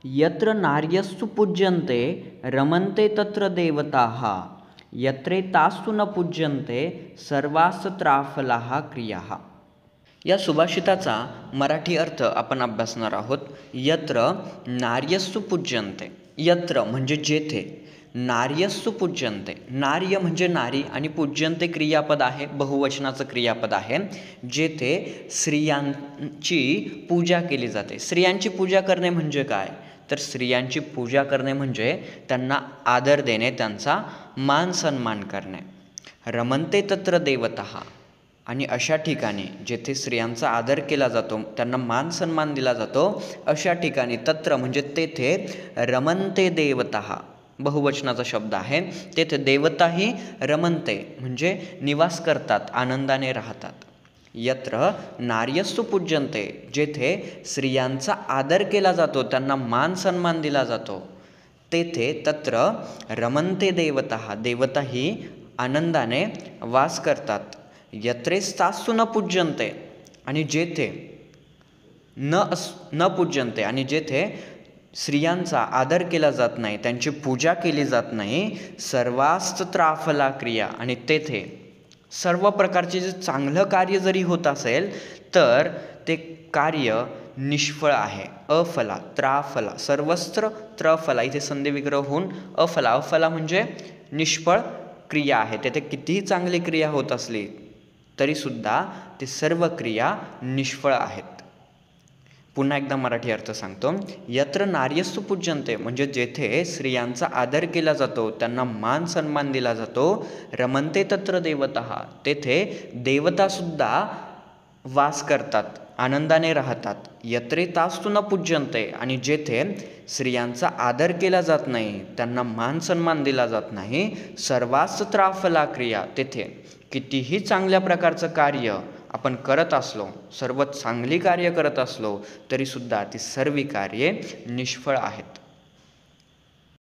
यत्र नार्यस्तु पूज्यन्ते रमन्ते तत्र देवताः यत्रैतास्तु न पूज्यन्ते सर्वास्तत्राफलाः क्रियाः. या सुभाषिताचा मराठी अर्थ आपण अभ्यासणार आहोत. यत्र नार्यस्तु पूज्यन्ते, यत्र म्हणजे जेथे, नार्यस्तु पूज्यन्ते, नार्य म्हणजे नारी आणि पूज्यन्ते क्रियापद आहे, बहुवचनाचं क्रियापद आहे. जेथे स्त्रियांची पूजा केली जाते. स्त्रियांची पूजा करणे म्हणजे काय, तर स्त्रियांची पूजा करणे म्हणजे त्यांना आदर देणे, त्यांचा मान सन्मान करणे. रमन्ते तत्र देवताः, आणि अशा ठिकाणी जेथे स्त्रियांचा आदर केला जातो, त्यांना मान सन्मान दिला जातो, अशा ठिकाणी तत्र म्हणजे तेथे, रमन्ते देवताः बहुवचनाचा शब्द आहे. तेथे देवताही रमन्ते म्हणजे निवास करतात, आनंदाने राहतात. यत्र नार्यस्तु पूज्यन्ते, जेथे स्त्रियांचा आदर केला जातो, त्यांना मान सन्मान दिला जातो, तेथे तत्र रमन्ते देवताः, देवताही आनंदाने वास करतात. यत्रैतास्तु न पूज्यन्ते, आणि जेथे न पूज्यन्ते, आणि जेथे स्त्रियांचा आदर केला जात नाही, त्यांची पूजा केली जात नाही, सर्वास्तत्राफला क्रिया, आणि तेथे सर्व प्रकारचे जे चांगलं कार्य जरी होत असेल तर ते कार्य निष्फळ आहे, अफला, त्राफला, सर्वस्त्र त्रफला, इथे संधी विग्रह होऊन अफला, अफला म्हणजे निष्फळ क्रिया आहे. तेथे कितीही चांगली क्रिया होत असली तरीसुद्धा ते सर्व क्रिया निष्फळ आहेत. पुन्हा एकदा मराठी अर्थ सांगतो. यत्र नार्यस्तु पूज्यन्ते म्हणजे जेथे स्त्रियांचा आदर केला जातो, त्यांना मान सन्मान दिला जातो, रमन्ते तत्र देवताः, तेथे देवतासुद्धा वास करतात, आनंदाने राहतात. यत्रैतास्तु न पूज्यन्ते, आणि जेथे स्त्रियांचा आदर केला जात नाही, त्यांना मान सन्मान दिला जात नाही, सर्वास्तत्राफला क्रिया, तेथे कितीही चांगल्या प्रकारचं कार्य आपण करत असलो, सर्व चांगली कार्य करत असलो तरीसुद्धा ती सर्व कार्ये निष्फळ आहेत.